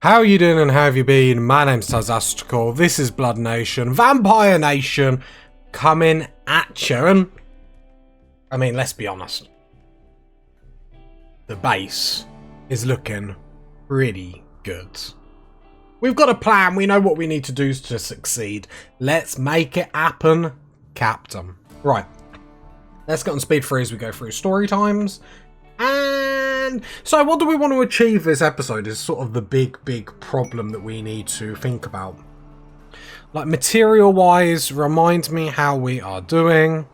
How you doing and how have you been? My name's Tazastical, this is Blood Nation, Vampire Nation, coming at you. And I mean, let's be honest. The base is looking pretty good. We've got a plan, we know what we need to do to succeed. Let's make it happen, Captain. Right, let's get on speed 3 as we go through story times. And so what do we want to achieve this episode is sort of the big problem that we need to think about. Like material wise, remind me how we are doing.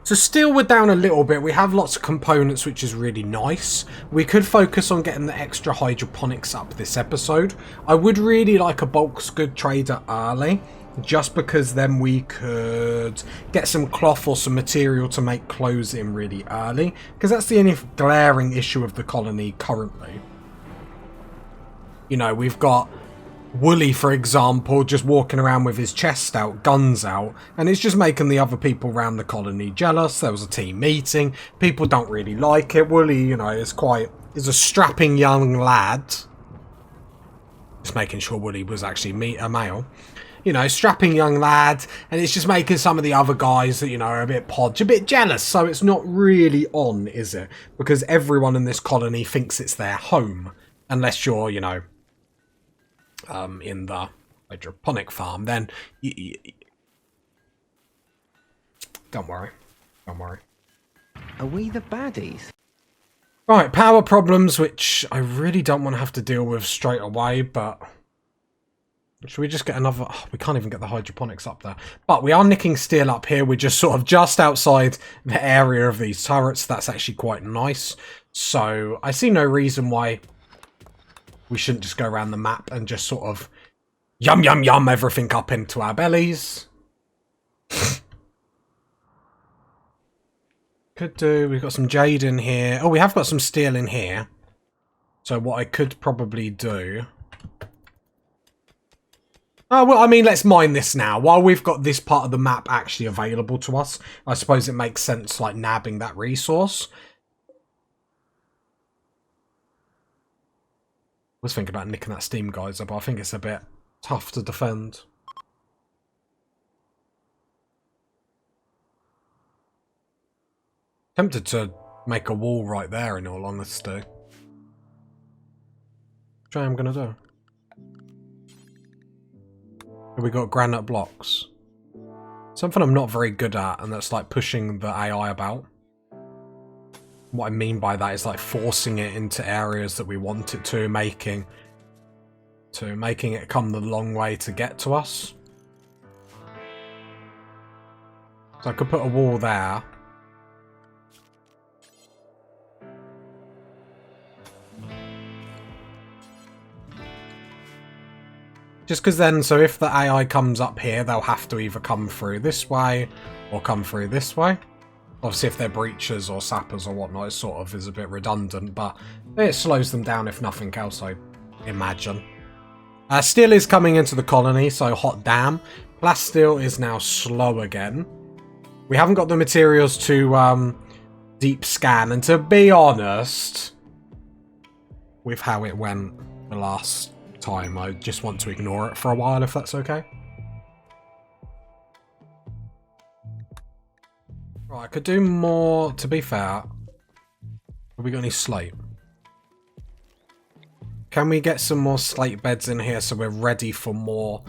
So still we're down a little bit. We have lots of components, which is really nice. We could focus on getting the extra hydroponics up this episode. I would really like a bulk good trader early, just because then we could get some cloth or some material to make clothes in really early, because that's the only glaring issue of the colony currently. You know, we've got Wooly, for example, just walking around with his chest out, guns out, and it's just making the other people around the colony jealous. There was a team meeting. People don't really like it. Wooly, you know, is a strapping young lad. Just making sure Wooly was actually a male. You know, strapping young lad, and it's just making some of the other guys that, you know, are a bit podge, a bit jealous. So it's not really on, is it? Because everyone in this colony thinks it's their home, unless you're, you know, in the hydroponic farm. Then don't worry. Are we the baddies? Right, power problems, which I really don't want to have to deal with straight away, but should we just get another... Oh, we can't even get the hydroponics up there. But we are nicking steel up here. We're just sort of just outside the area of these turrets. That's actually quite nice. So I see no reason why we shouldn't just go around the map and just sort of yum everything up into our bellies. Could do... We've got some jade in here. Oh, we have got some steel in here. So what I could probably do... Oh, well, I mean, let's mine this now. While we've got this part of the map actually available to us, I suppose it makes sense, like, nabbing that resource. I was thinking about nicking that steam geyser, but I think it's a bit tough to defend. Tempted to make a wall right there, in all honesty. Which I am going to do. We got granite blocks. Something I'm not very good at, and that's like pushing the AI about. What I mean by that is like forcing it into areas that we want it to, making it come the long way to get to us. So I could put a wall there. Just because then, so if the AI comes up here, they'll have to either come through this way or come through this way. Obviously, if they're breachers or sappers or whatnot, it sort of is a bit redundant, but it slows them down if nothing else, I imagine. Steel is coming into the colony, so hot damn. Plasteel is now slow again. We haven't got the materials to deep scan, and to be honest, with how it went the last time, I just want to ignore it for a while, if that's okay. Right, I could do more, to be fair. Have we got any slate? Can we get some more slate beds in here so we're ready for more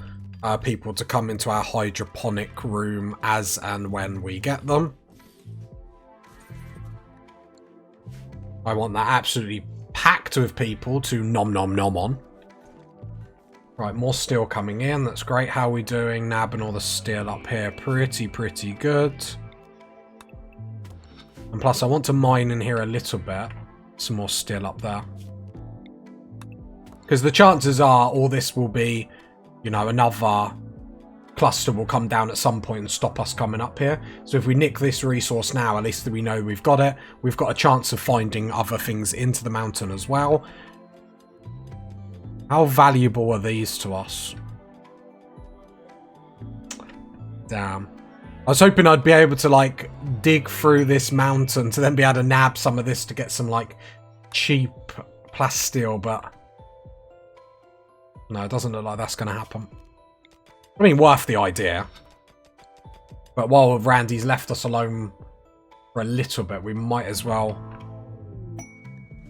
people to come into our hydroponic room as and when we get them? I want that absolutely packed with people to nom on. Right, more steel coming in. That's great. How are we doing? Nabbing all the steel up here. Pretty good. And plus, I want to mine in here a little bit. Some more steel up there. Because the chances are all this will be, you know, another cluster will come down at some point and stop us coming up here. So if we nick this resource now, at least we know we've got it. We've got a chance of finding other things into the mountain as well. How valuable are these to us? Damn. I was hoping I'd be able to, like, dig through this mountain to then be able to nab some of this to get some, like, cheap plasteel, but no, it doesn't look like that's going to happen. I mean, worth the idea. But while Randy's left us alone for a little bit, we might as well...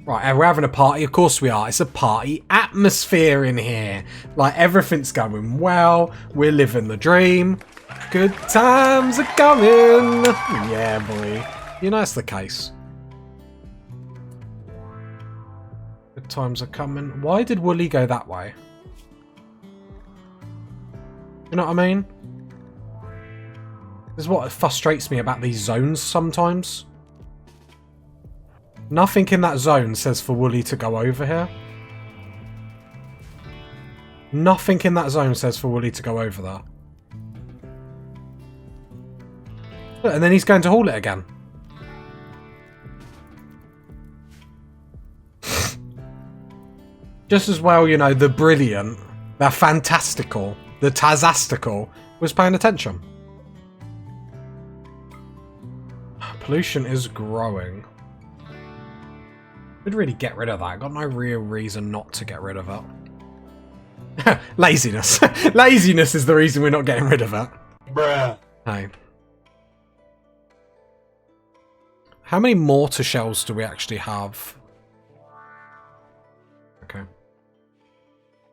Right, we're having a party. Of course we are. It's a party atmosphere in here. Like, everything's going well. We're living the dream. Good times are coming. Yeah, boy. You know it's the case. Good times are coming. Why did Wooly go that way? You know what I mean? This is what frustrates me about these zones sometimes. Nothing in that zone says for Wooly to go over here. Nothing in that zone says for Wooly to go over there. Look, and then he's going to haul it again. Just as well, you know, the brilliant, the fantastical, the tazastical was paying attention. Pollution is growing. Could really get rid of that. Got no real reason not to get rid of it. Laziness. Laziness is the reason we're not getting rid of it. Bruh. Hey. How many mortar shells do we actually have? Okay.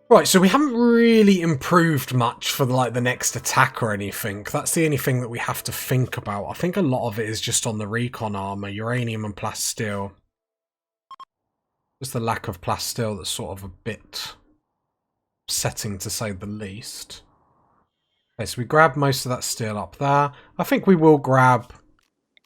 Right, so we haven't really improved much for the next attack or anything. That's the only thing that we have to think about. I think a lot of it is just on the recon armor, uranium and plasteel. Just the lack of plasteel that's sort of a bit upsetting to say the least. Okay, so we grab most of that steel up there. I think we will grab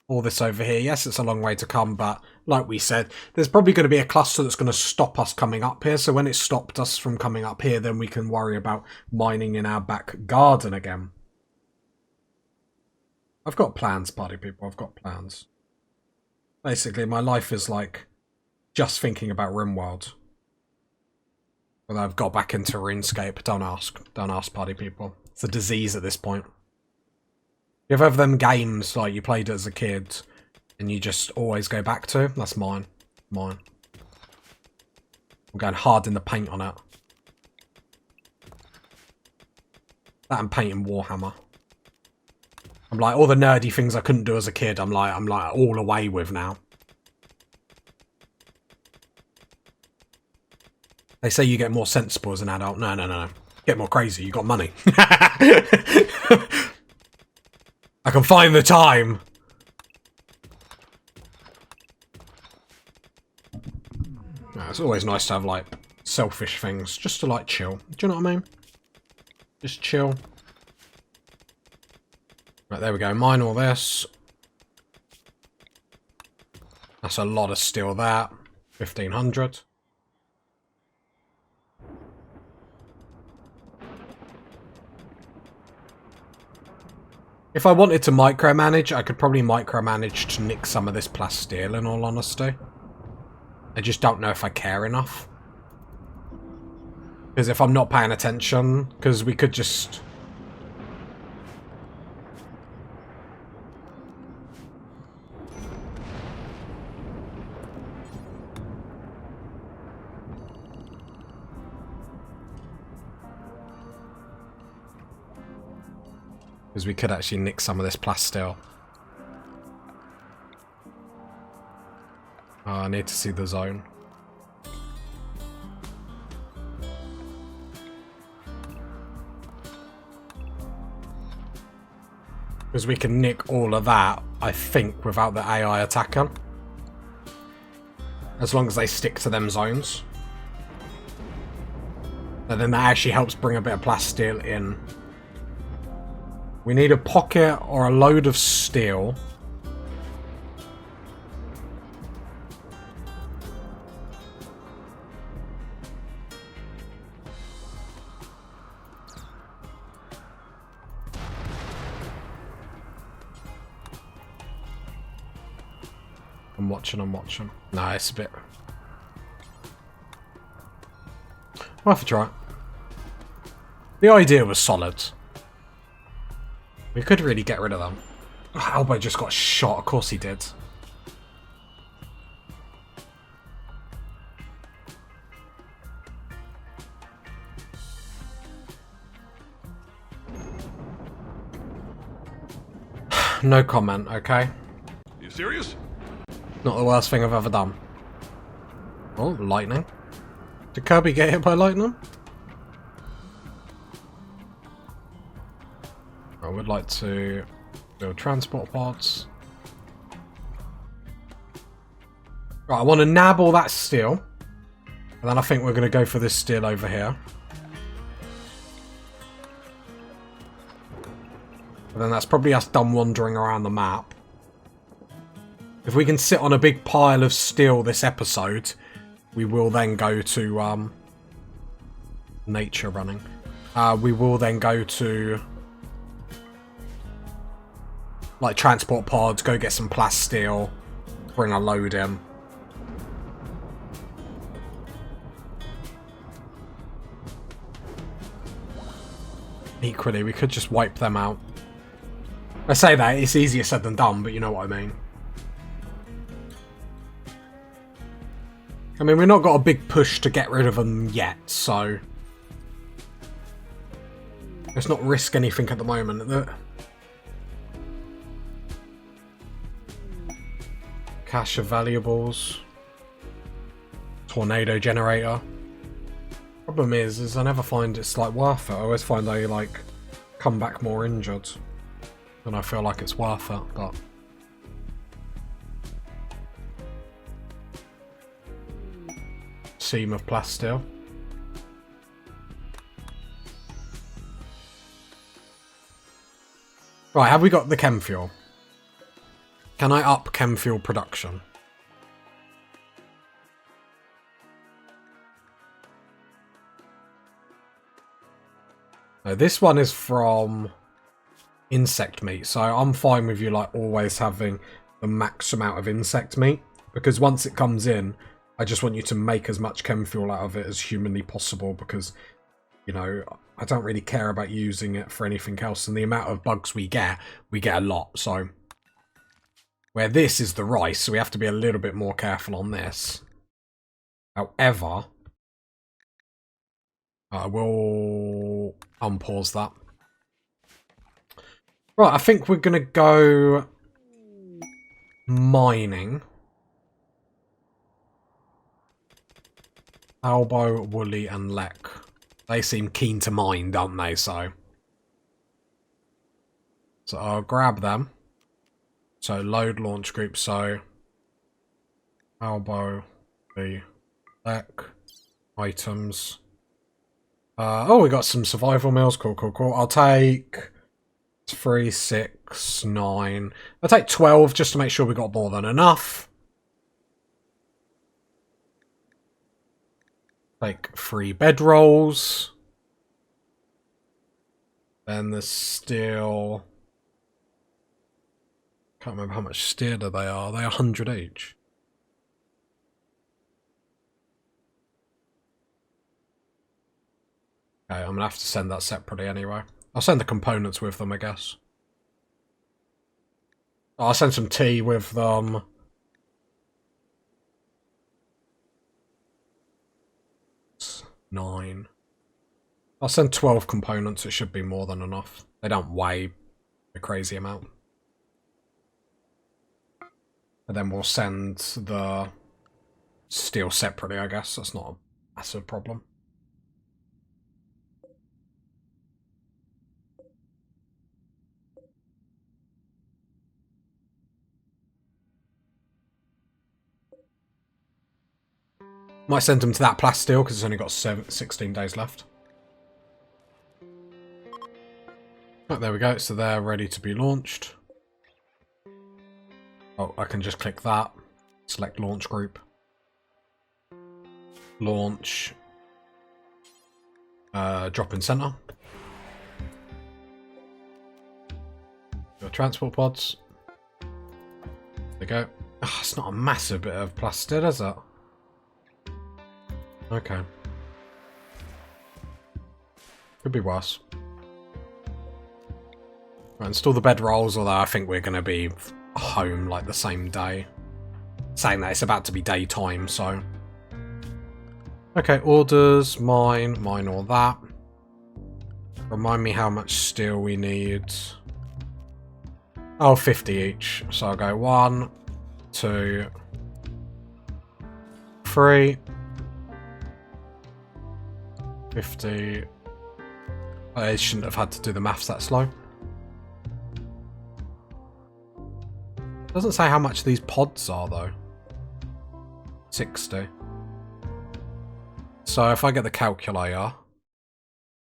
all this over here. Yes, it's a long way to come, but like we said, there's probably going to be a cluster that's going to stop us coming up here. So when it stopped us from coming up here, then we can worry about mining in our back garden again. I've got plans, party people. I've got plans. Basically, my life is like just thinking about Rimworld. Although I've got back into RuneScape. Don't ask. Don't ask, party people. It's a disease at this point. You ever have them games like you played as a kid and you just always go back to? That's mine. Mine. I'm going hard in the paint on it. That and painting Warhammer. I'm like, all the nerdy things I couldn't do as a kid, I'm like all away with now. They say you get more sensible as an adult. No, no, no. Get more crazy. You got money. I can find the time. No, it's always nice to have like selfish things just to like chill. Do you know what I mean? Just chill. Right, there we go. Mine all this. That's a lot of steel there. 1500. If I wanted to micromanage, I could probably micromanage to nick some of this plasteel, in all honesty. I just don't know if I care enough. Because if I'm not paying attention, because we could just... Because we could actually nick some of this plasteel. Oh, I need to see the zone. Because we can nick all of that, I think, without the AI attacking. As long as they stick to them zones. And then that actually helps bring a bit of plasteel in. We need a pocket or a load of steel. I'm watching. No, it's a bit... I'll have to try it. The idea was solid. We could really get rid of them. Oh, Elbow just got shot. Of course he did. No comment, okay? You serious? Not the worst thing I've ever done. Oh, lightning. Did Kirby get hit by lightning? I would like to build transport pods. Right, I want to nab all that steel. And then I think we're going to go for this steel over here. And then that's probably us done wandering around the map. If we can sit on a big pile of steel this episode, we will then go to nature running. We will then go to like transport pods, go get some plasteel, bring a load in. Equally, we could just wipe them out. I say that, it's easier said than done, but you know what I mean. I mean, we've not got a big push to get rid of them yet, so let's not risk anything at the moment. Cache of valuables. Tornado generator. Problem is I never find it's like worth it. I always find I like come back more injured. And I feel like it's worth it, but seam of plasteel. Right, have we got the chem fuel? Can I up chem fuel production? No, this one is from insect meat, so I'm fine with you like always having the max amount of insect meat, because once it comes in, I just want you to make as much chem fuel out of it as humanly possible, because, you know, I don't really care about using it for anything else, and the amount of bugs we get a lot, so where this is the rice, so we have to be a little bit more careful on this. However, I will unpause that. Right, I think we're going to go mining. Albo, Woolly and Lek. They seem keen to mine, don't they? So I'll grab them. So load launch group. So Albo, the Lek, items. Oh, we got some survival meals. Cool, cool, cool. I'll take 3, 6, 9. I'll take 12 just to make sure we got more than enough. Take 3 bedrolls. Then there's still... Can't remember how much steel they are. They're 100 each. Okay, I'm going to have to send that separately anyway. I'll send the components with them, I guess. I'll send some tea with them. It's 9. I'll send 12 components. It should be more than enough. They don't weigh a crazy amount. And then we'll send the steel separately, I guess. That's not a massive problem. Might send them to that plasteel because it's only got 16 days left. Oh, there we go. So they're ready to be launched. Oh, I can just click that. Select launch group. Launch. Drop in center. Your transport pods. There we go. Oh, it's not a massive bit of plastic, is it? Okay. Could be worse. Right, install the bedrolls, although I think we're going to be home like the same day. Saying that it's about to be daytime, so... Okay, orders, mine all that. Remind me how much steel we need. Oh, 50 each. So I'll go 1, 2, 3, 50. I shouldn't have had to do the maths that slow. Doesn't say how much these pods are though. 60. So if I get the calculator,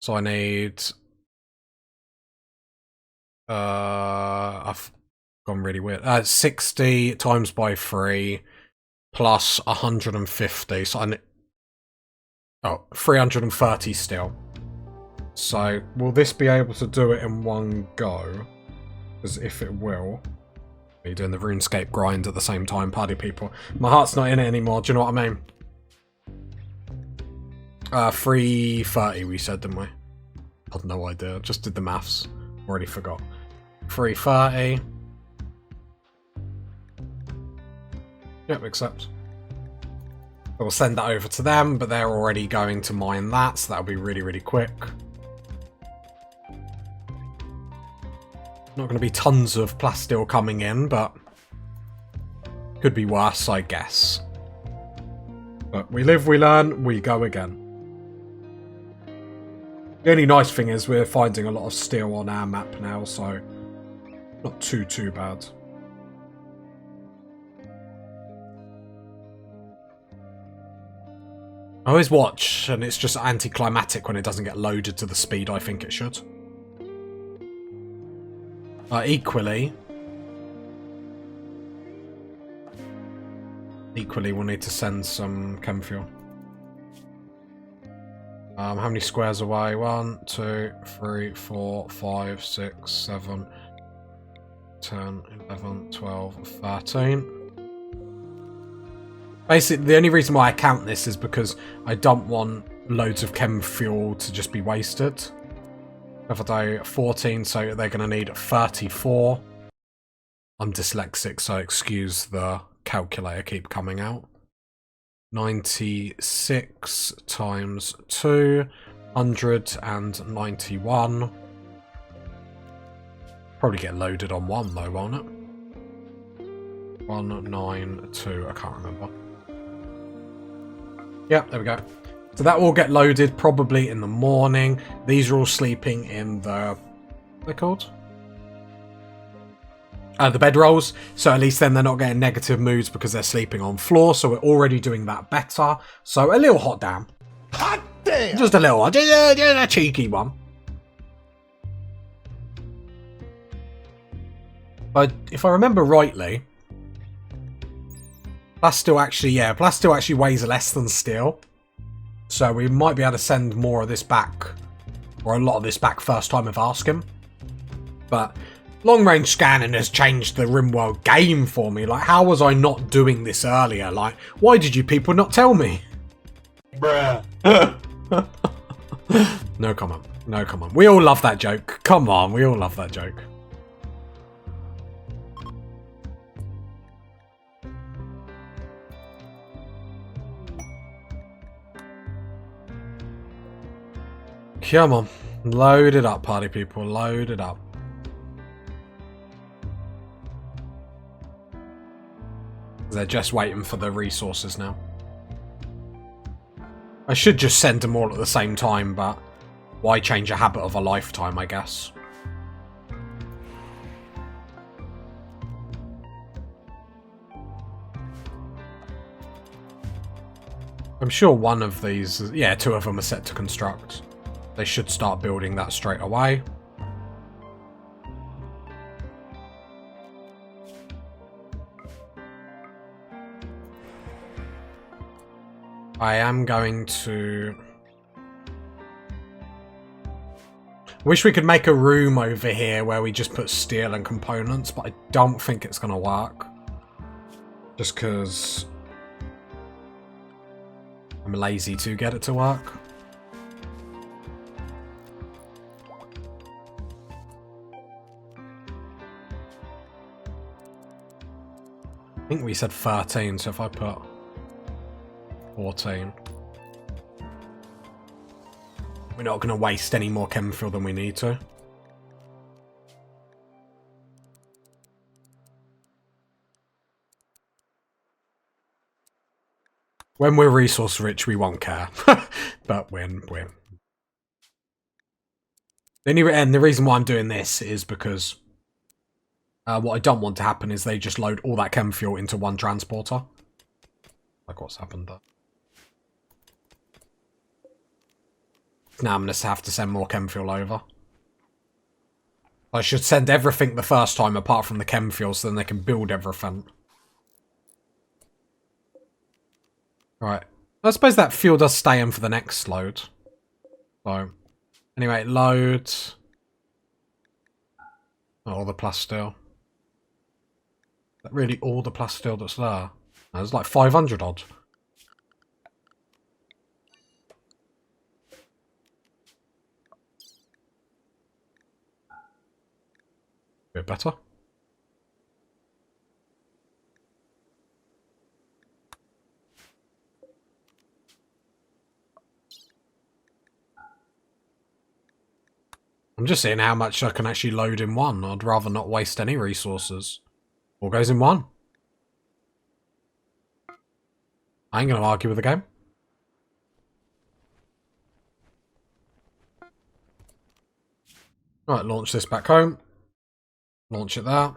so I need I've gone really weird. 60 times by 3 plus 150. So I need 330 still. So will this be able to do it in one go? Because if it will, are you doing the RuneScape grind at the same time, party people? My heart's not in it anymore. Do you know what I mean? 330 we said, didn't we? I've no idea. Just did the maths. Already forgot. 330. Yep, accept. We'll send that over to them, but they're already going to mine that, so that'll be really, really quick. Not going to be tons of plasteel coming in, but could be worse, I guess. But we live, we learn, we go again. The only nice thing is we're finding a lot of steel on our map now, so not too bad. I always watch, and it's just anticlimactic when it doesn't get loaded to the speed I think it should. Equally, we'll need to send some chem fuel. How many squares away? 1, 2, 3, 4, 5, 6, 7, 10, 11, 12, 13. Basically, the only reason why I count this is because I don't want loads of chem fuel to just be wasted. If I do 14, so they're going to need 34. I'm dyslexic, so excuse the calculator keep coming out. 96 times 2, 191. Probably get loaded on 1 though, won't it? 192, I can't remember. Yep, there we go. So that will get loaded probably in the morning. These are all sleeping in the... what they're called? The bedrolls. So at least then they're not getting negative moods because they're sleeping on floor. So we're already doing that better. So a little hot damn. Hot damn! Just a little one. Just a cheeky one. But if I remember rightly... plasteel actually weighs less than steel. So we might be able to send more of this back, or a lot of this back first time of asking. But long range scanning has changed the Rimworld game for me. Like, how was I not doing this earlier? Like, why did you people not tell me? Bruh. No comment. No comment. We all love that joke. Come on, we all love that joke. Come on. Load it up, party people. Load it up. They're just waiting for the resources now. I should just send them all at the same time, but why change a habit of a lifetime, I guess. I'm sure one of these... yeah, 2 of them are set to construct. They should start building that straight away. I am going to... wish we could make a room over here where we just put steel and components, but I don't think it's going to work. Just because I'm lazy to get it to work. I think we said 13, so if I put 14. We're not going to waste any more chem fuel than we need to. When we're resource rich, we won't care. But when we're... And the reason why I'm doing this is because what I don't want to happen is they just load all that chem fuel into one transporter. Like what's happened there. Now I'm going to have to send more chem fuel over. I should send everything the first time apart from the chem fuel so then they can build everything. Right. I suppose that fuel does stay in for the next load. So, anyway, load. Not all the plasteel. Is that really all the plasteel that's there? No, there's like 500 odd. Bit better. I'm just seeing how much I can actually load in one. I'd rather not waste any resources. All goes in one. I ain't going to argue with the game. Right, launch this back home. Launch it there.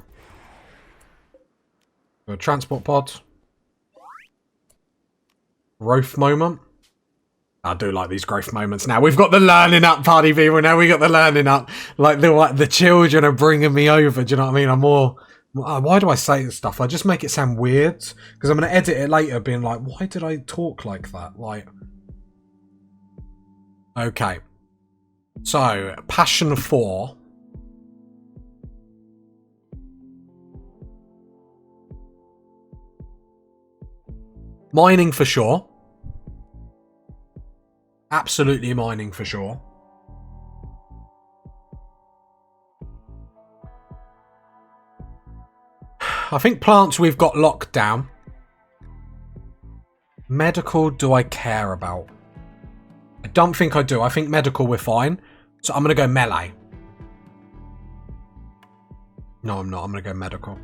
Go to transport pod. Growth moment. I do like these growth moments now. We've got the learning up, party people. Now we got the learning up. Like the children are bringing me over. Do you know what I mean? I'm more... Why do I say this stuff? I just make it sound weird. Because I'm going to edit it later being like, why did I talk like that? Like... Okay. So, Passion 4. Mining for sure. Absolutely mining for sure. I think plants we've got locked down. Medical do I care about? I don't think I do. I think medical we're fine. So I'm going to go melee. No, I'm not. I'm going to go medical.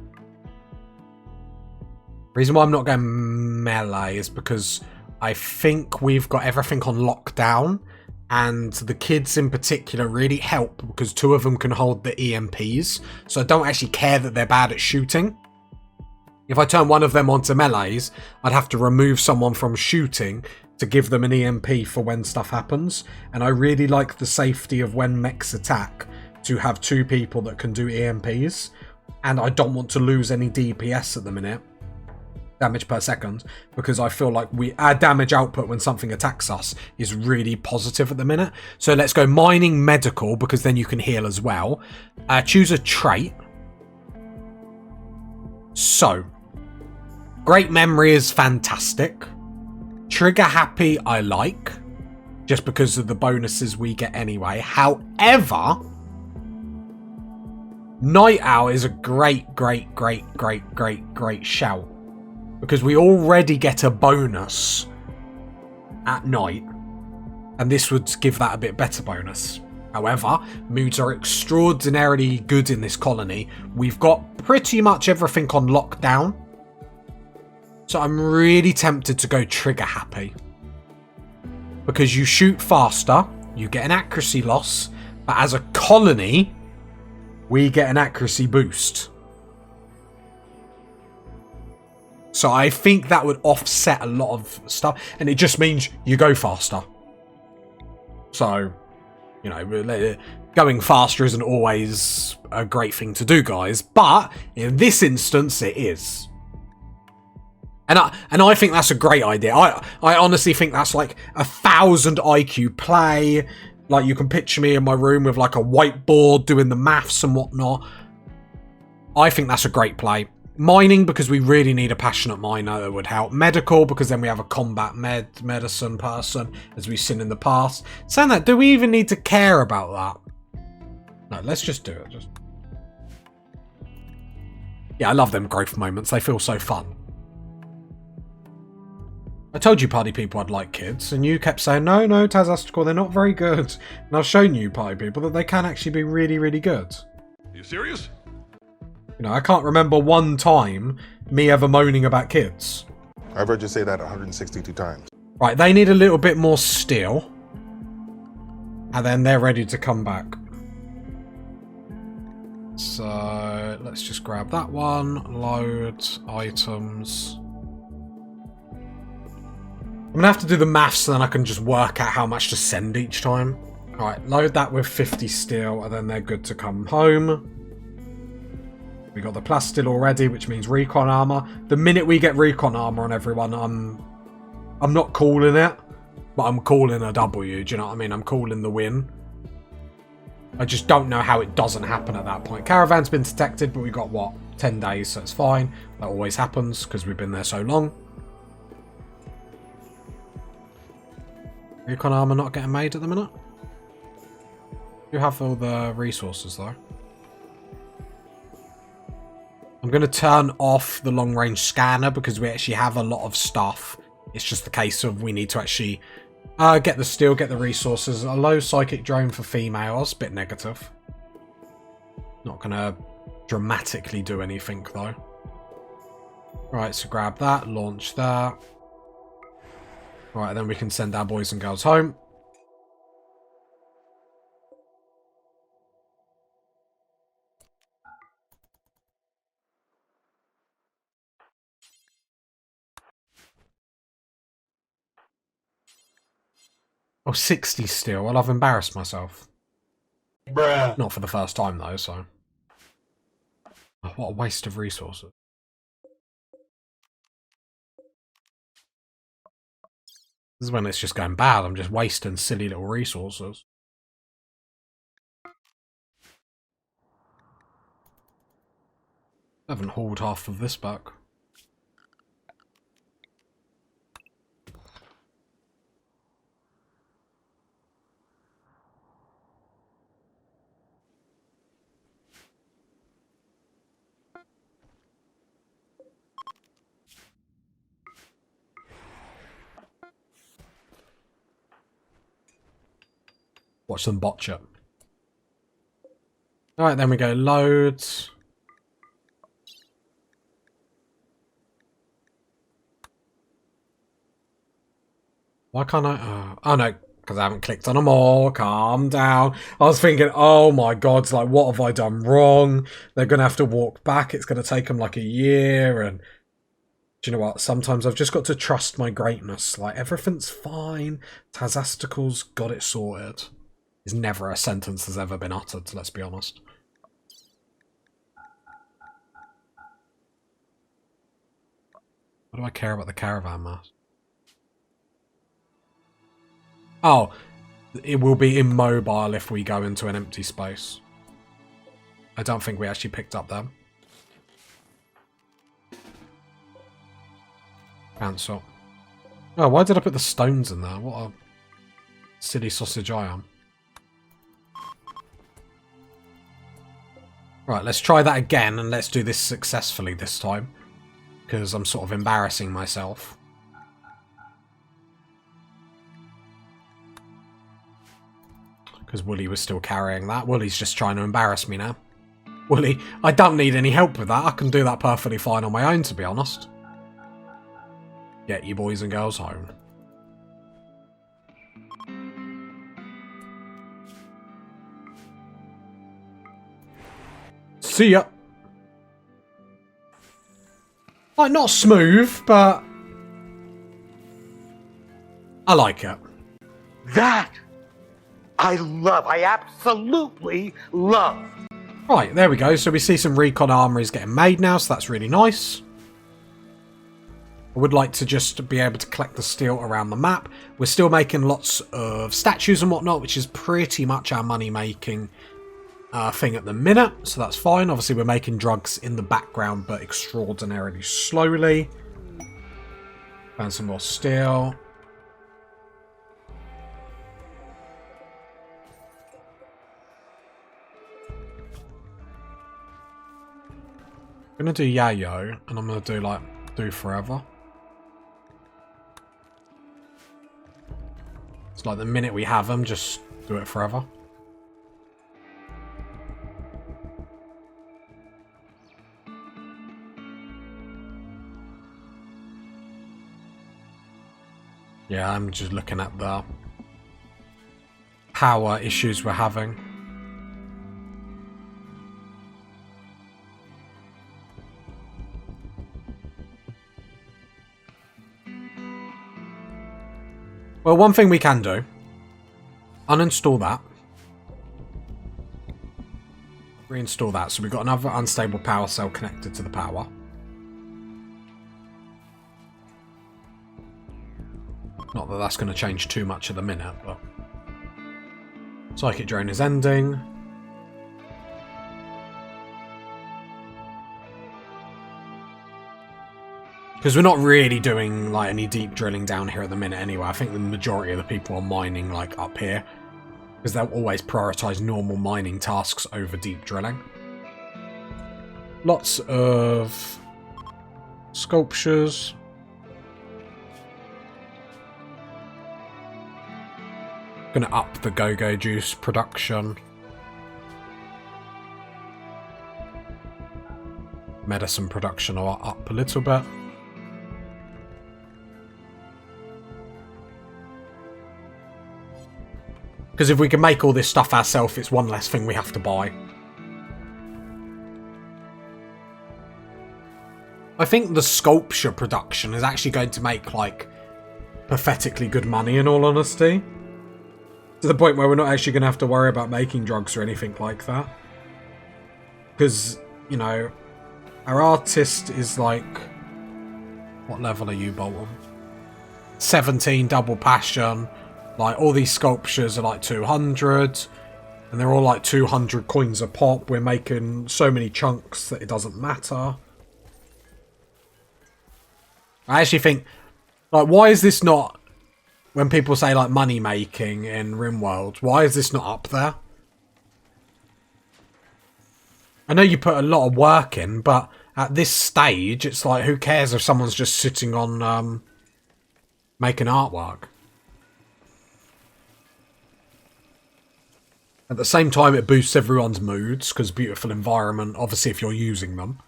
Reason why I'm not going melee is because I think we've got everything on lockdown, and the kids in particular really help because 2 of them can hold the EMPs, so I don't actually care that they're bad at shooting. If I turn one of them onto melees, I'd have to remove someone from shooting to give them an EMP for when stuff happens, and I really like the safety of when mechs attack to have 2 people that can do EMPs, and I don't want to lose any DPS at the minute. Damage per second, because I feel like our damage output when something attacks us is really positive at the minute. So let's go mining medical, because then you can heal as well. Choose a trait. So, great memory is fantastic. Trigger happy I like, just because of the bonuses we get anyway. However, night owl is a great shout. Because we already get a bonus at night. And this would give that a bit better bonus. However, moods are extraordinarily good in this colony. We've got pretty much everything on lockdown. So I'm really tempted to go trigger happy. Because you shoot faster, you get an accuracy loss. But as a colony, we get an accuracy boost. So I think that would offset a lot of stuff. And it just means you go faster. So, you know, going faster isn't always a great thing to do, guys. But in this instance, it is. And I think that's a great idea. I honestly think that's like 1,000 IQ play. Like, you can picture me in my room with like a whiteboard doing the maths and whatnot. I think that's a great play. Mining, because we really need a passionate miner that would help. Medical, because then we have a combat medicine person, as we've seen in the past. Saying that, do we even need to care about that? No, let's just do it. Yeah, I love them growth moments. They feel so fun. I told you, party people, I'd like kids, and you kept saying, no, Tazastical, they're not very good. And I've shown you, party people, that they can actually be really, really good. Are you serious? You know, I can't remember one time me ever moaning about kids. I've heard you say that 162 times. Right, they need a little bit more steel. And then they're ready to come back. So, let's just grab that one. Load, items. I'm going to have to do the maths so then I can just work out how much to send each time. Alright, load that with 50 steel and then they're good to come home. We got the plastil already, which means recon armor. The minute we get recon armor on everyone, I'm not calling it, but I'm calling a W, do you know what I mean? I'm calling the win. I just don't know how it doesn't happen at that point. Caravan's been detected, but we got, what, 10 days, so it's fine. That always happens, because we've been there so long. Recon armor not getting made at the minute. You have all the resources, though. I'm going to turn off the long-range scanner, because we actually have a lot of stuff. It's just the case of we need to actually... get the steel, get the resources. A low psychic drone for females. Bit negative. Not gonna dramatically do anything though. Right, so grab that, launch that. Right, then we can send our boys and girls home. Oh, 60 steel. Well, I've embarrassed myself. Bruh. Not for the first time though, so... Oh, what a waste of resources. This is when it's just going bad. I'm just wasting silly little resources. I haven't hauled half of this back. Watch them botch it. Alright, then we go loads. Why can't I? Oh no, because I haven't clicked on them all. Calm down. I was thinking, oh my god, like, what have I done wrong? They're going to have to walk back. It's going to take them like a year. And do you know what? Sometimes I've just got to trust my greatness. Like, everything's fine. Tazastical's got it sorted. Is never a sentence that's ever been uttered, let's be honest. What do I care about the caravan mass? Oh, it will be immobile if we go into an empty space. I don't think we actually picked up them. Cancel. Oh, why did I put the stones in there? What a silly sausage I am. Right, let's try that again and let's do this successfully this time. Because I'm sort of embarrassing myself. Because Wooly was still carrying that. Wooly's just trying to embarrass me now. Wooly, I don't need any help with that. I can do that perfectly fine on my own, to be honest. Get you boys and girls home. See ya. Like, not smooth, but I like it. That I love. I absolutely love. Right, there we go. So we see some recon armor is getting made now, so that's really nice. I would like to just be able to collect the steel around the map. We're still making lots of statues and whatnot, which is pretty much our money-making thing at the minute, so that's fine. Obviously, we're making drugs in the background, but extraordinarily slowly. Found some more steel. I'm gonna do Yayo, and I'm gonna do, like, do forever. It's like the minute we have them, just do it forever. Yeah, I'm just looking at the power issues we're having. Well, one thing we can do. Uninstall that. Reinstall that. So we've got another unstable power cell connected to the power. Not that that's going to change too much at the minute, but... Psychic drone is ending. Because we're not really doing like any deep drilling down here at the minute anyway. I think the majority of the people are mining like up here. Because they'll always prioritise normal mining tasks over deep drilling. Lots of sculptures. Gonna up the go-go juice production. Medicine production will up a little bit. Because if we can make all this stuff ourselves, it's one less thing we have to buy. I think the sculpture production is actually going to make, like, pathetically good money, in all honesty. To the point where we're not actually going to have to worry about making drugs or anything like that. Because, you know, our artist is like... What level are you, Bolton? 17, double passion. Like, all these sculptures are like 200, and they're all like 200 coins a pop. We're making so many chunks that it doesn't matter. I actually think, like, why is this not, when people say, like, money making in Rimworld, why is this not up there? I know you put a lot of work in, but at this stage, it's like, who cares if someone's just sitting on, making artwork? At the same time, it boosts everyone's moods, because beautiful environment, obviously, if you're using them.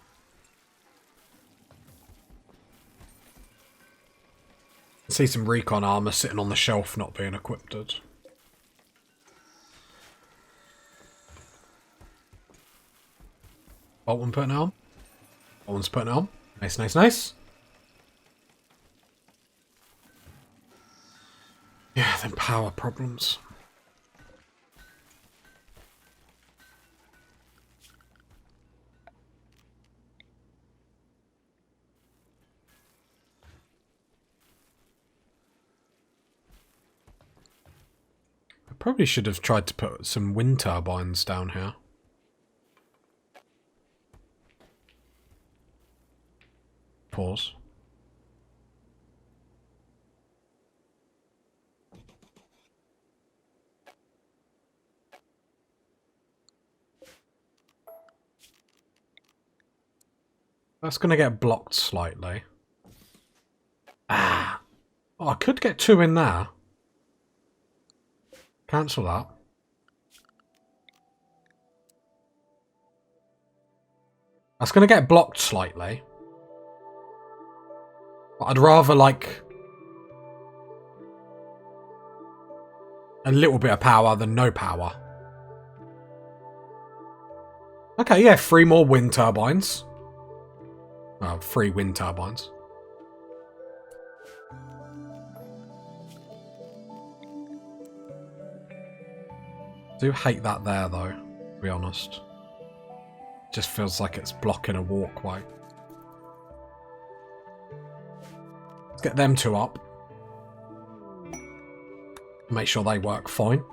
I see some recon armor sitting on the shelf not being equipped. Bolton putting it on. Bolton's putting it on. Nice, nice, nice. Yeah, then power problems. Probably should have tried to put some wind turbines down here. Pause. That's going to get blocked slightly. Ah. Oh, I could get 2 in there. Cancel that. That's going to get blocked slightly. But I'd rather, like, a little bit of power than no power. Okay, yeah, 3 more wind turbines. Oh, 3 wind turbines. I do hate that there, though, to be honest. Just feels like it's blocking a walkway. Let's get them 2 up. Make sure they work fine.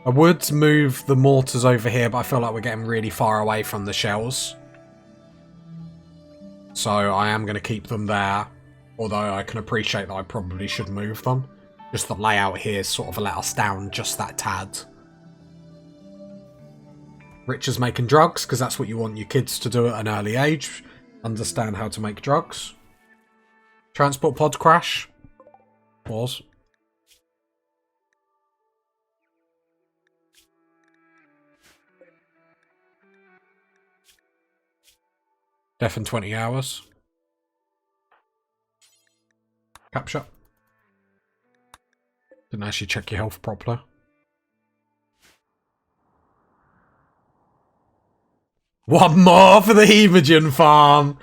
I would move the mortars over here, but I feel like we're getting really far away from the shells. So I am going to keep them there. Although I can appreciate that I probably should move them. Just the layout here sort of let us down just that tad. Rich is making drugs, because that's what you want your kids to do at an early age. Understand how to make drugs. Transport pod crash. Pause. Death in 20 hours. Capture. Didn't actually check your health properly. One more for the Hemogen farm!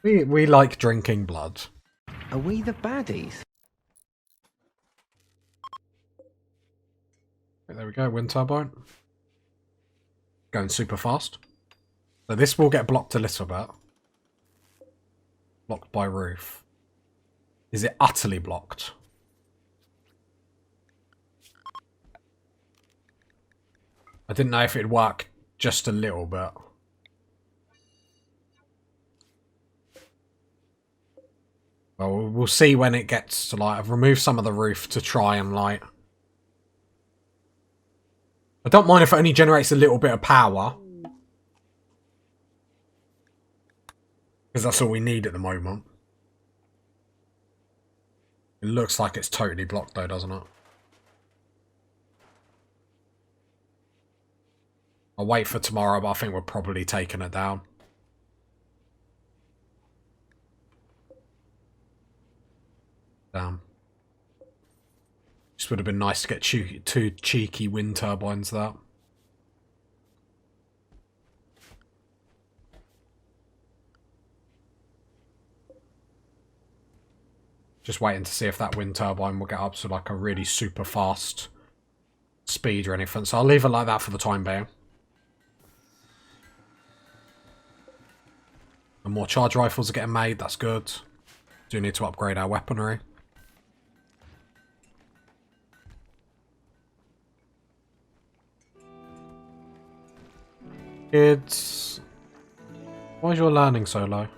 We like drinking blood. Are we the baddies? There we go, wind turbine. Going super fast. So this will get blocked a little bit. Blocked by roof. Is it utterly blocked? I didn't know if it'd work just a little bit. Well, we'll see when it gets to, like, I've removed some of the roof to try and, like... I don't mind if it only generates a little bit of power. Because that's all we need at the moment. It looks like it's totally blocked though, doesn't it? I'll wait for tomorrow, but I think we're probably taking it down. Damn. Just would have been nice to get two cheeky wind turbines there. Just waiting to see if that wind turbine will get up to like a really super fast speed or anything. So I'll leave it like that for the time being. And more charge rifles are getting made, that's good. Do need to upgrade our weaponry. Kids, why is your learning so low?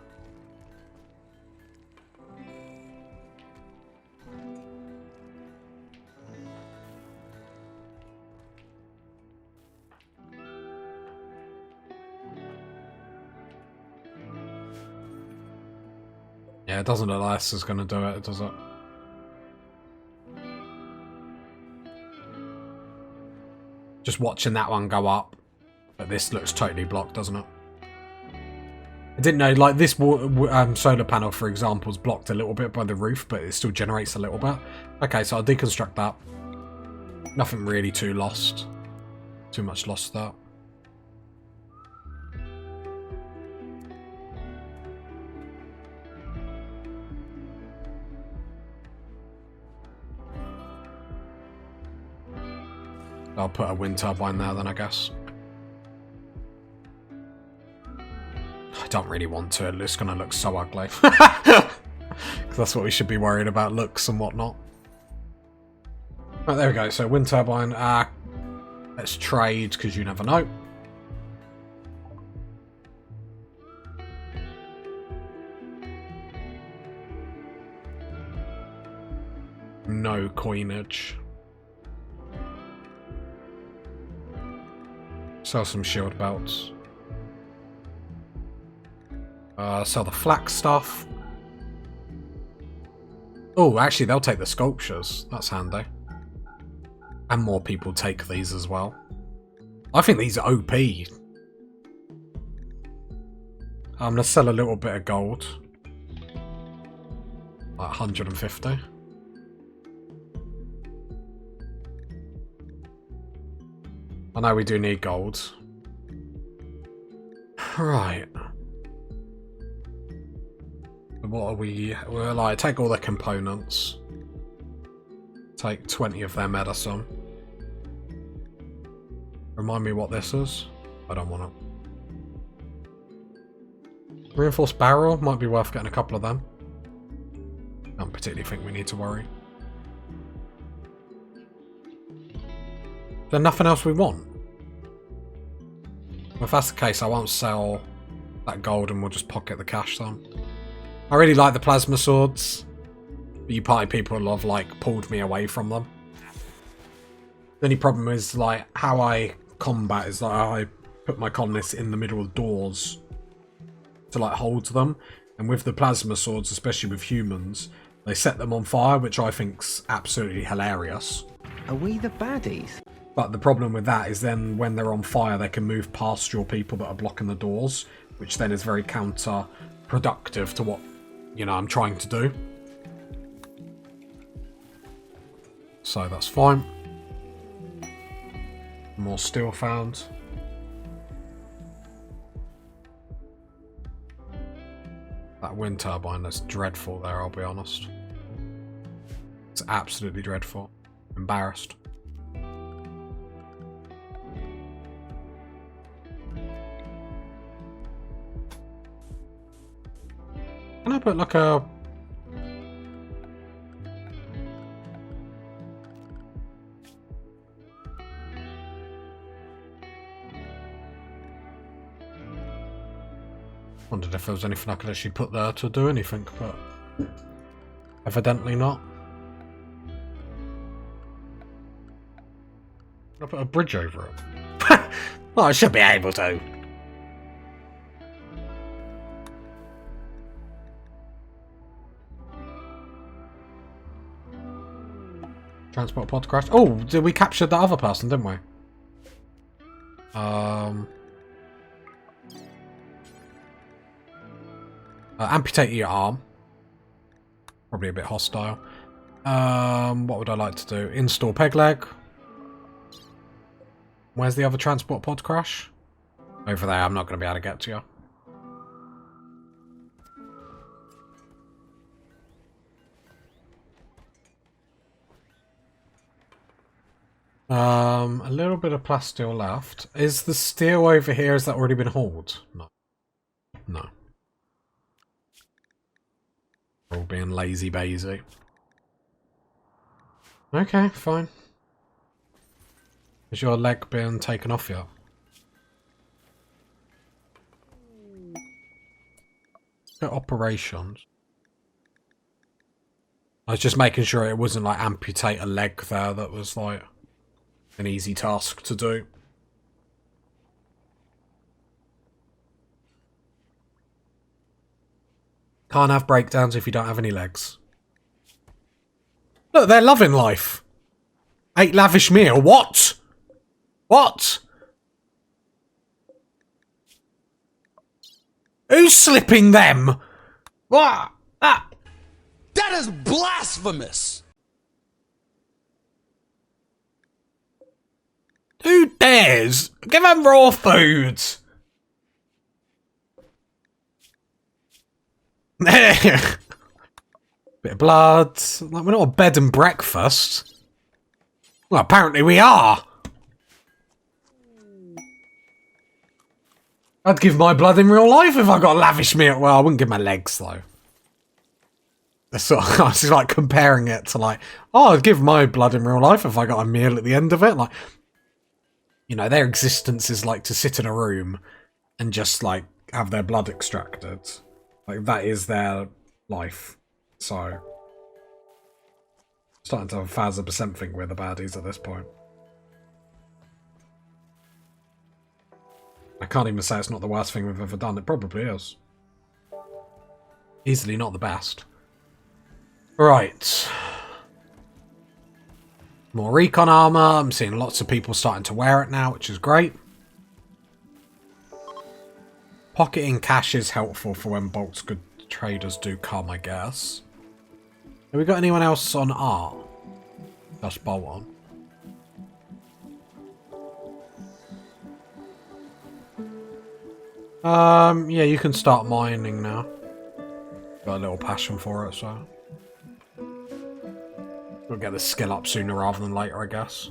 Yeah, it doesn't look like this is going to do it, does it? Just watching that one go up. But this looks totally blocked, doesn't it? I didn't know, like, this solar panel, for example, is blocked a little bit by the roof, but it still generates a little bit. Okay, so I'll deconstruct that. Nothing really too lost. Too much lost there. I'll put a wind turbine there then, I guess. I don't really want to. It's going to look so ugly. Because that's what we should be worried about, looks and whatnot. Right, there we go. So wind turbine. Let's trade, because you never know. No coinage. Sell some shield belts. Sell the flak stuff. Oh, actually, they'll take the sculptures. That's handy. And more people take these as well. I think these are OP. I'm going to sell a little bit of gold. Like 150. I know we do need gold. Right. What are we... We're like, take all the components. Take 20 of their medicine. Remind me what this is? I don't want it. Reinforced barrel? Might be worth getting a couple of them. Don't particularly think we need to worry. Is there nothing else we want? Well, if that's the case, I won't sell that gold and we'll just pocket the cash then. I really like the plasma swords. But you party people have, like, pulled me away from them. The only problem is, like, how I combat is, like, I put my colonists in the middle of doors to, like, hold them. And with the plasma swords, especially with humans, they set them on fire, which I think's absolutely hilarious. Are we the baddies? But the problem with that is then when they're on fire, they can move past your people that are blocking the doors, which then is very counterproductive to what, you know, I'm trying to do. So that's fine. More steel found. That wind turbine, that's dreadful there, I'll be honest. It's absolutely dreadful. Embarrassed. Can I put like a... Wondered if there was anything I could actually put there to do anything, but evidently not. Can I put a bridge over it? Well, I should be able to. Transport pod crash. Oh, did we capture the other person, didn't we? Amputate your arm. Probably a bit hostile. What would I like to do? Install peg leg. Where's the other transport pod crash? Over there. I'm not going to be able to get to you. A little bit of plasteel left. Is the steel over here, has that already been hauled? No. No. We're all being lazy bazy. Okay, fine. Has your leg been taken off yet? At operations. I was just making sure it wasn't like amputate a leg there that was like an easy task to do. Can't have breakdowns if you don't have any legs. Look, they're loving life. Ate lavish meal. What? What? Who's slipping them? What? Ah. That is blasphemous! Who dares? Give them raw food. Bit of blood. Like, we're not a bed and breakfast. Well, apparently we are. I'd give my blood in real life if I got a lavish meal. Well, I wouldn't give my legs though. That's sort of, I was like comparing it to like, oh, I'd give my blood in real life if I got a meal at the end of it. Like, you know, their existence is like to sit in a room and just like have their blood extracted. Like, that is their life. So, starting to have a 1000% thing with the baddies at this point. I can't even say it's not the worst thing we've ever done. It probably is. Easily not the best. Right. More recon armor. I'm seeing lots of people starting to wear it now, which is great. Pocketing cash is helpful for when bulk good traders do come, I guess. Have we got anyone else on art? Just bolt on. Yeah, you can start mining now. Got a little passion for it, so we'll get the skill up sooner rather than later, I guess.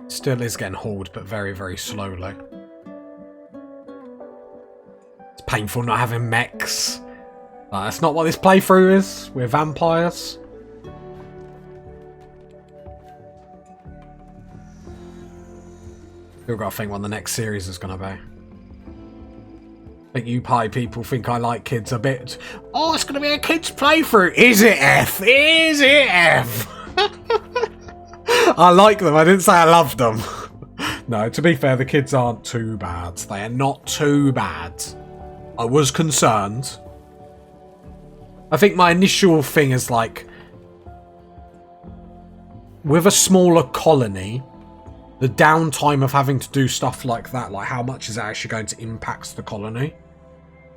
Still is getting hauled, but very, very slowly. It's painful not having mechs. That's not what this playthrough is. We're vampires. Still got to think what the next series is going to be. I think you pie people think I like kids a bit. Oh, it's going to be a kids playthrough. Is it F? Is it F? I like them. I didn't say I love them. No, to be fair, the kids aren't too bad. They are not too bad. I was concerned. I think my initial thing is like, with a smaller colony, the downtime of having to do stuff like that, like how much is it actually going to impact the colony?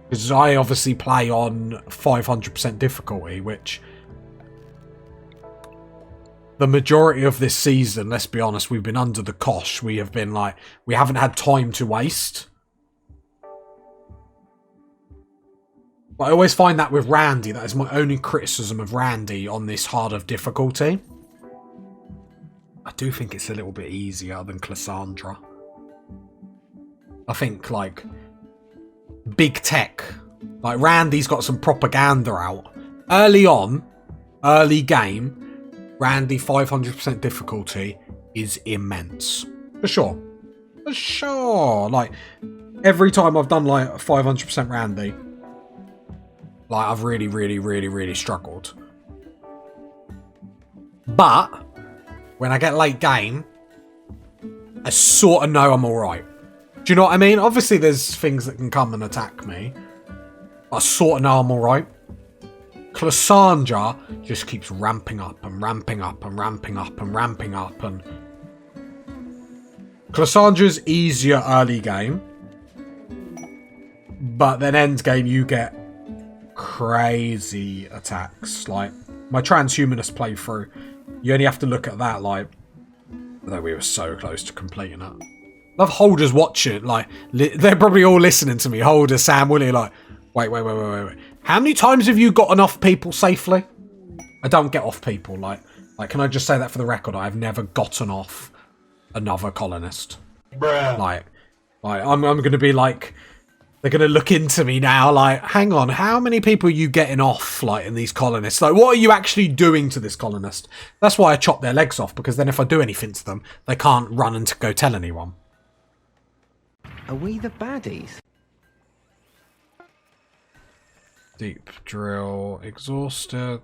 Because I obviously play on 500% difficulty, which the majority of this season, let's be honest, we've been under the cosh. We have been like, we haven't had time to waste. But I always find that with Randy, that is my only criticism of Randy on this hard of difficulty. I do think it's a little bit easier than Cassandra. I think, like, big tech. Like, Randy's got some propaganda out. Early on, early game, Randy 500% difficulty is immense. For sure. For sure. Like, every time I've done, like, 500% Randy, like, I've really struggled. But when I get late game, I sort of know I'm alright. Do you know what I mean? Obviously, there's things that can come and attack me. But I sort of know I'm alright. Cassandra just keeps ramping up and ramping up and ramping up and ramping up. And Cassandra's easier early game. But then end game, you get crazy attacks. Like, my transhumanist playthrough, you only have to look at that, like, though we were so close to completing it. Love Holders watching, like, they're probably all listening to me. Holder, Sam, Willie, like, wait. How many times have you gotten off people safely? I don't get off people, like, can I just say that for the record? I've never gotten off another colonist. Bruh. Like I'm going to be like, they're going to look into me now, like, hang on, how many people are you getting off, like, in these colonists? Like, what are you actually doing to this colonist? That's why I chop their legs off, because then if I do anything to them, they can't run and go tell anyone. Are we the baddies? Deep drill exhausted.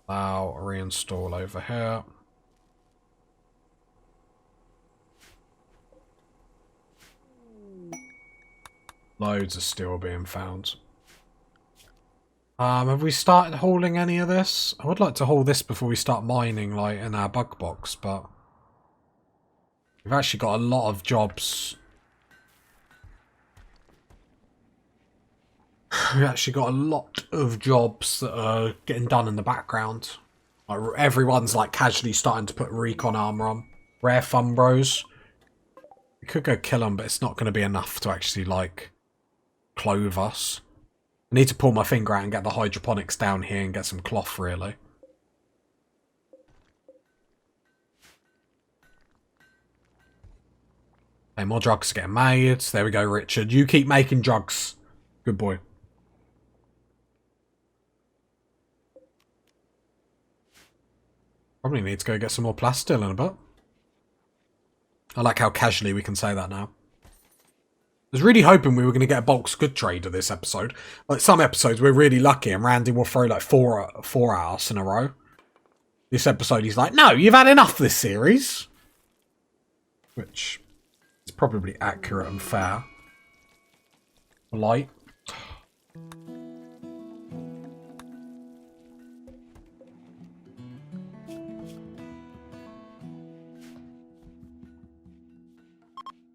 Allow reinstall over here. Loads are still being found. Have we started hauling any of this? I would like to haul this before we start mining, like, in our bug box, but we've actually got a lot of jobs. We've actually got a lot of jobs that are getting done in the background. Like, everyone's, like, casually starting to put recon armor on. Rare fun bros. We could go kill them, but it's not going to be enough to actually, like, clothe us. I need to pull my finger out and get the hydroponics down here and get some cloth, really. Okay, more drugs are getting made. There we go, Richard. You keep making drugs. Good boy. Probably need to go get some more plastil in a bit. I like how casually we can say that now. I was really hoping we were going to get a bulk good trader this episode. Like, some episodes we're really lucky and Randy will throw like four at us in a row. This episode he's like, no, you've had enough this series. Which is probably accurate and fair. Light.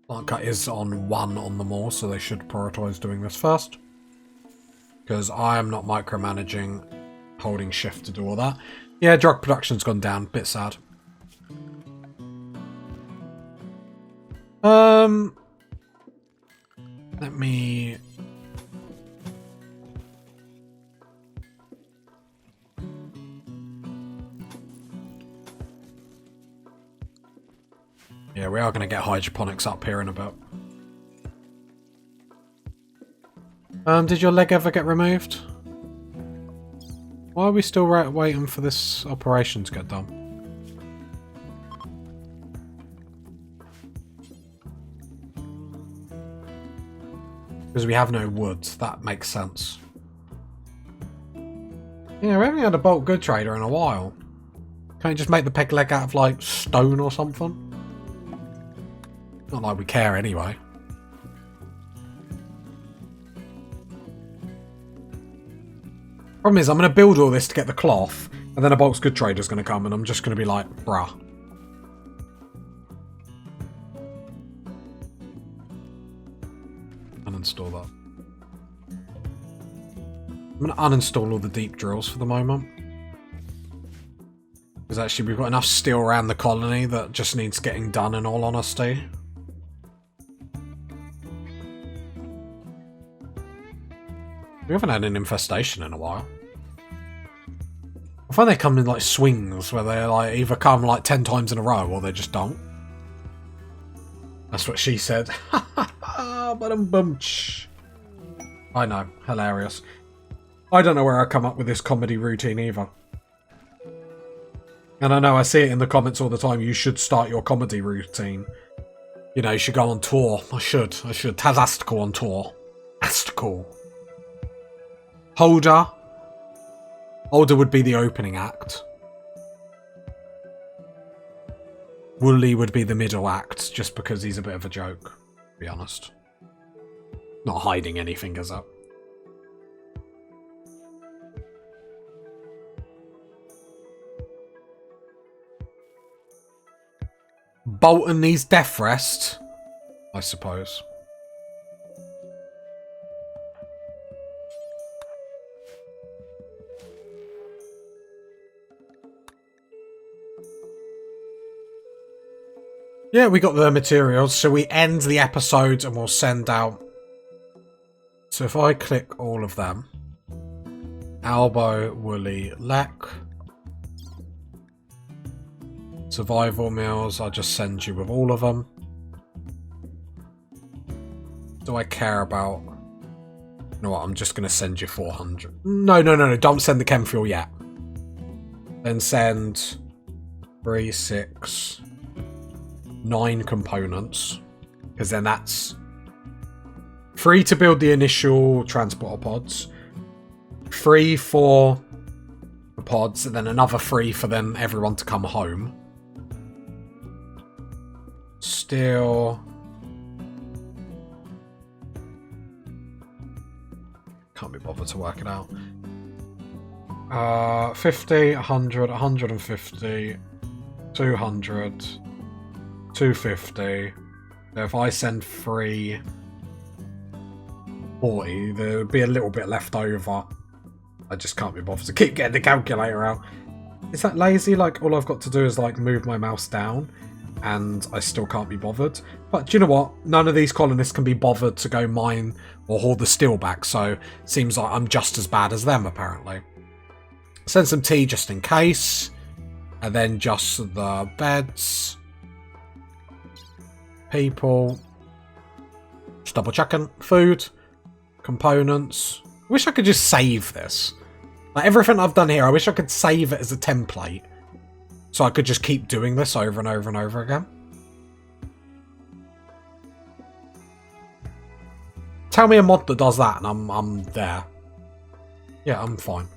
Plant cut is on 1 on them all, so they should prioritise doing this first. Because I am not micromanaging, holding shift to do all that. Yeah, drug production's gone down. Bit sad. Let me... Yeah, we are going to get hydroponics up here in a bit. Did your leg ever get removed? Why are we still waiting for this operation to get done? Because we have no wood. That makes sense. Yeah, we haven't had a bulk good trader in a while. Can't you just make the peg leg out of, like, stone or something? Not like we care anyway. Problem is, I'm going to build all this to get the cloth, and then a bulk goods trader's going to come, and I'm just going to be like, bruh. Uninstall that. I'm going to uninstall all the deep drills for the moment. Because actually we've got enough steel around the colony that just needs getting done, in all honesty. We haven't had an infestation in a while. I find they come in like swings where they like either come like 10 times in a row or they just don't. That's what she said. I know, hilarious. I don't know where I come up with this comedy routine either. And I know I see it in the comments all the time. You should start your comedy routine. You know, you should go on tour. I should. Tazastical on tour. Astical. Holder. Holder would be the opening act. Wooly would be the middle act, just because he's a bit of a joke, to be honest. Not hiding anything, is that? Bolton needs death rest, I suppose. Yeah, we got the materials, so we end the episode and we'll send out. So if I click all of them, Albo, Woolly, Lek, survival meals, I'll just send you with all of them. Do I care about... You know what, I'm just going to send you 400. No, don't send the chem fuel yet. Then send 3, 6... 9 components, because then that's free to build the initial transporter pods, free for the pods, and then another free for then everyone to come home. Still can't be bothered to work it out. 50, 100, 150, 200, 250. So if I send 3, 40, there would be a little bit left over. I just can't be bothered to keep getting the calculator out. Is that lazy? Like, all I've got to do is like move my mouse down and I still can't be bothered. But do you know what? None of these colonists can be bothered to go mine or haul the steel back, so it seems like I'm just as bad as them, apparently. Send some tea just in case. And then just the beds. People. Just double checking. Food. Components. I wish I could just save this. Like everything I've done here, I wish I could save it as a template. So I could just keep doing this over and over and over again. Tell me a mod that does that and I'm there. Yeah, I'm fine.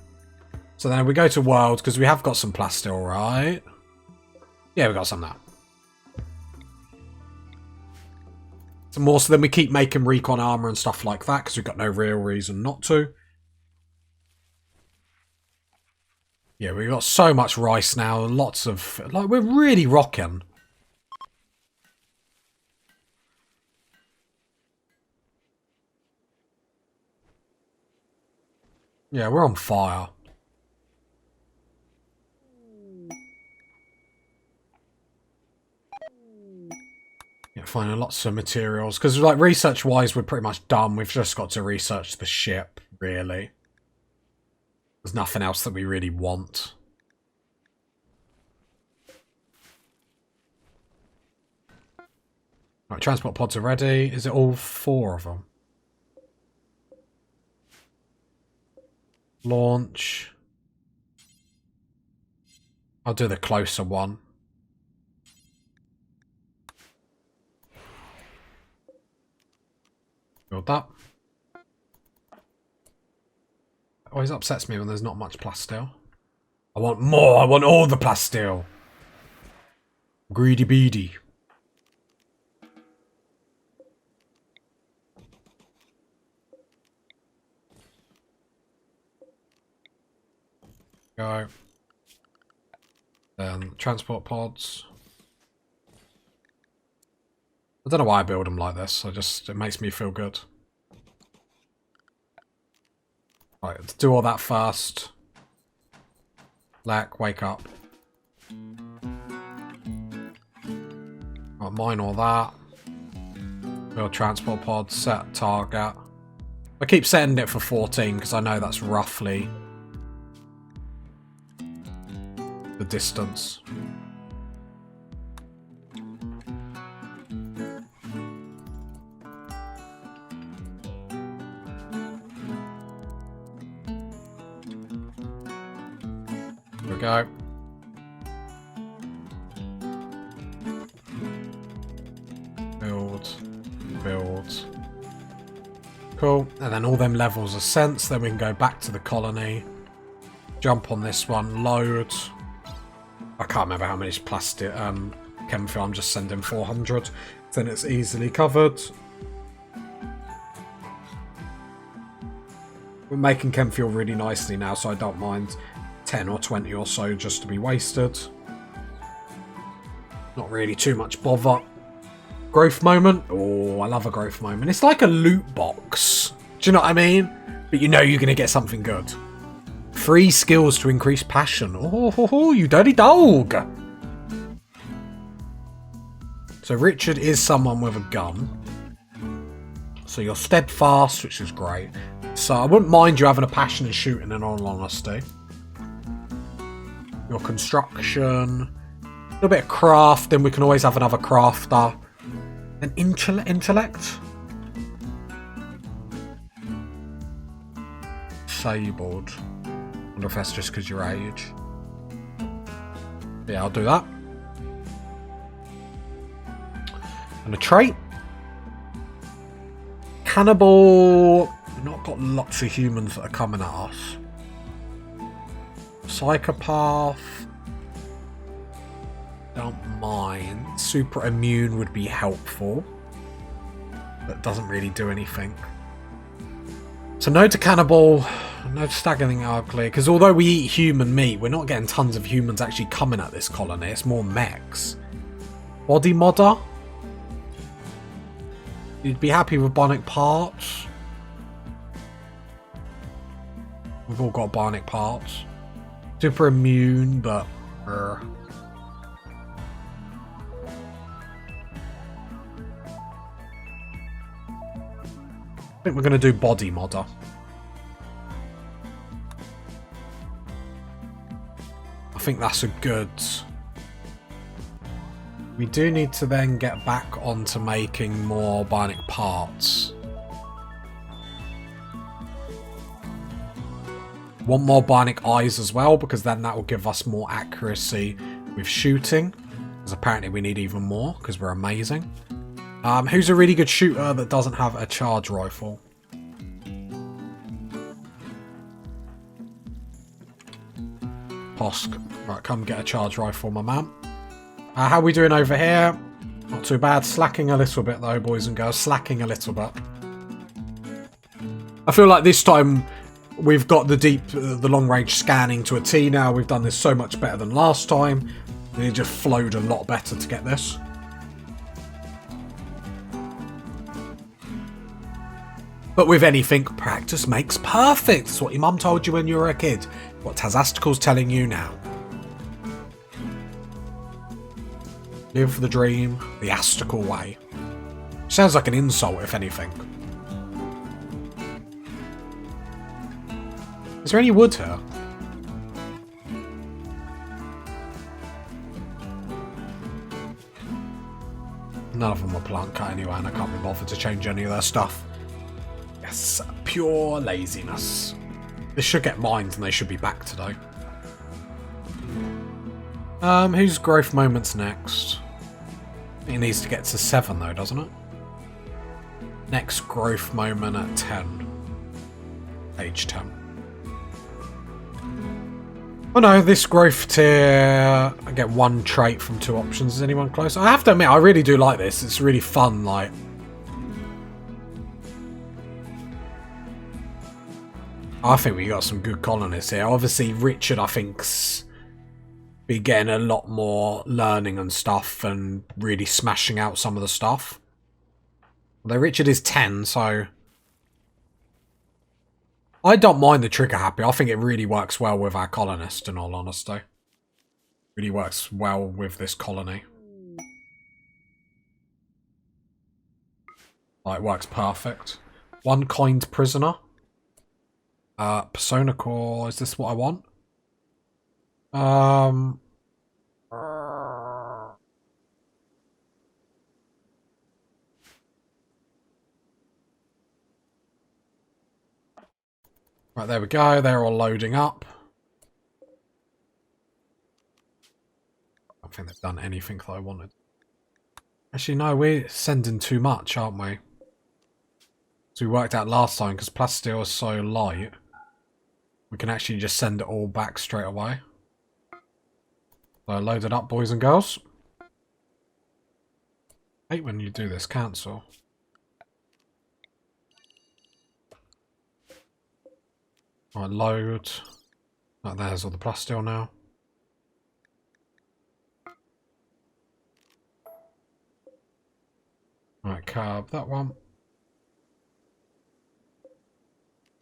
So then we go to world, because we have got some plastil, right? Yeah, we got some of that. Some more, so then we keep making recon armor and stuff like that, because we've got no real reason not to. Yeah, we've got so much rice now, lots of... Like, we're really rocking. Yeah, we're on fire. Yeah, finding lots of materials. Because, like, research-wise, we're pretty much done. We've just got to research the ship, really. There's nothing else that we really want. Right, transport pods are ready. Is it all 4 of them? Launch. I'll do the closer one. Build that. Always upsets me when there's not much plastil. I want more! I want all the plastil! Greedy beady. Go. Then transport pods. I don't know why I build them like this. It makes me feel good. Right, let's do all that first. Lek, wake up. Right, mine all that. Build transport pods, set target. I keep setting it for 14 because I know that's roughly the distance. There we go. Build. Cool. And then all them levels are sent, so then we can go back to the colony. Jump on this one, load. I can't remember how many plastic chemical. I'm just sending 400. Then it's easily covered. We're making chem fuel really nicely now, so I don't mind 10 or 20 or so just to be wasted. Not really too much bother. Growth moment. Oh, I love a growth moment. It's like a loot box. Do you know what I mean? But you know you're going to get something good. 3 skills to increase passion. Oh, you dirty dog. So Richard is someone with a gun. So you're steadfast, which is great. So I wouldn't mind you having a passion and shooting in all honesty. Your construction. A little bit of crafting. We can always have another crafter. An intellect? Disabled. I wonder if that's just because your age. Yeah, I'll do that. And a trait. Cannibal. We've not got lots of humans that are coming at us. Psychopath. Don't mind. Super immune would be helpful. That doesn't really do anything. So no to cannibal. No to staggering ugly. Because although we eat human meat, we're not getting tons of humans actually coming at this colony. It's more mechs. Body modder. You'd be happy with bionic parts. We've all got bionic parts. Super immune, but... I think we're going to do body modder. I think that's a good... We do need to then get back onto making more bionic parts. Want more bionic eyes as well, because then that will give us more accuracy with shooting. Because apparently we need even more, because we're amazing. Who's a really good shooter that doesn't have a charge rifle? Posk. Right, come get a charge rifle, my man. How are we doing over here? Not too bad. Slacking a little bit though, boys and girls. Slacking a little bit. I feel like this time we've got the long range scanning to a T now. We've done this so much better than last time. And it just flowed a lot better to get this. But with anything, practice makes perfect. That's what your mum told you when you were a kid. What Tazastical's telling you now. Live the dream the astical way. Sounds like an insult, if anything. Is there any wood here? None of them were plant cut anyway, and I can't be bothered to change any of their stuff. Yes, pure laziness. This should get mined and they should be back today. Whose growth moment's next? It needs to get to 7 though, doesn't it? Next growth moment at 10. Age 10. Oh no, this growth tier... I get 1 trait from 2 options. Is anyone close? I have to admit, I really do like this. It's really fun, like... I think we got some good colonists here. Obviously, Richard, I think's be getting a lot more learning and stuff and really smashing out some of the stuff. Although Richard is 10, so I don't mind the trigger happy. I think it really works well with our colonist, in all honesty. Really works well with this colony. It works perfect. One kind prisoner. Persona core, is this what I want? Right, there we go. They're all loading up. I don't think they've done anything that I wanted. Actually, no, we're sending too much, aren't we? So we worked out last time, because plasteel is so light, we can actually just send it all back straight away. So load it up, boys and girls. I hate when you do this, cancel. Right, load. Oh, there's all the plasteel now. Right, curb that one.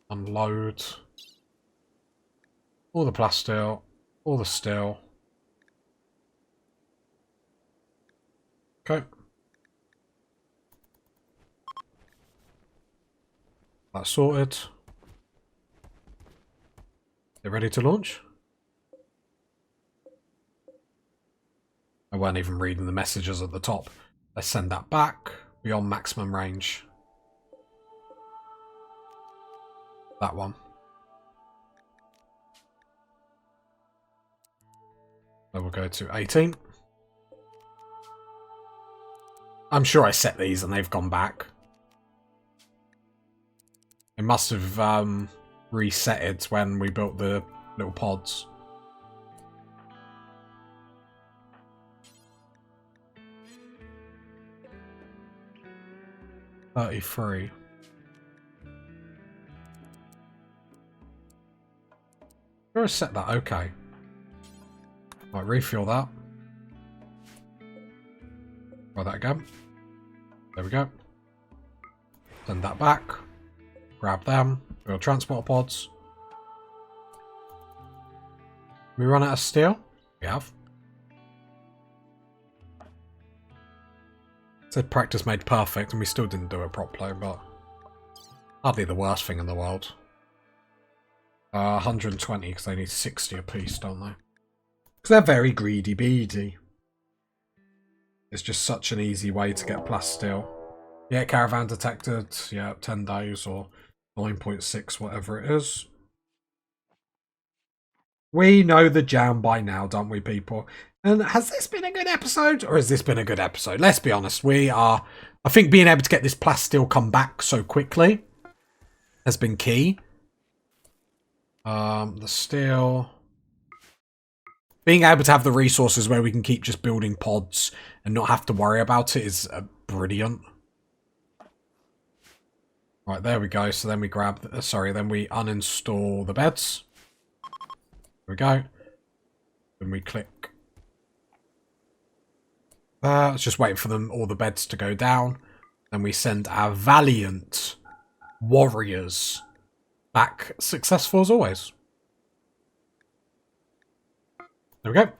Unload. All the plasteel. All the steel. Okay. That's sorted. They're ready to launch? I weren't even reading the messages at the top. Let's send that back. Beyond maximum range. That one. So we'll go to 18. I'm sure I set these and they've gone back. It must have reset it when we built the little pods. $33. Sure, I set that. Okay. Right, refuel that. Try that again. There we go. Send that back. Grab them. Build transport pods. We run out of steel? We have. Said practice made perfect and we still didn't do it properly, but hardly the worst thing in the world. 120 because they need 60 apiece, don't they? Because they're very greedy beady. It's just such an easy way to get plasteel. Yeah, caravan detected. Yeah, 10 days or 9.6, whatever it is. We know the jam by now, don't we, people? And has this been a good episode? Or has this been a good episode? Let's be honest. I think being able to get this plasteel come back so quickly has been key. The steel... Being able to have the resources where we can keep just building pods and not have to worry about it is brilliant. Right, there we go. So then we grab... then we uninstall the beds. There we go. Then we click... let's just wait for all the beds to go down. Then we send our valiant warriors back successful as always. There we go.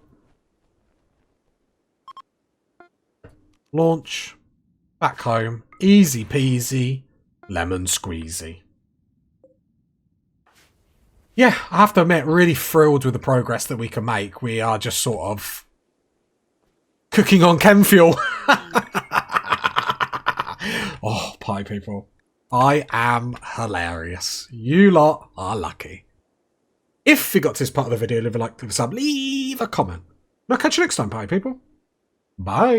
Launch. Back home. Easy peasy. Lemon squeezy. Yeah, I have to admit, really thrilled with the progress that we can make. We are just sort of cooking on chem fuel. Oh, pie people. I am hilarious. You lot are lucky. If you got to this part of the video, leave a like, leave a sub, leave a comment. And I'll catch you next time, pie people. Bye.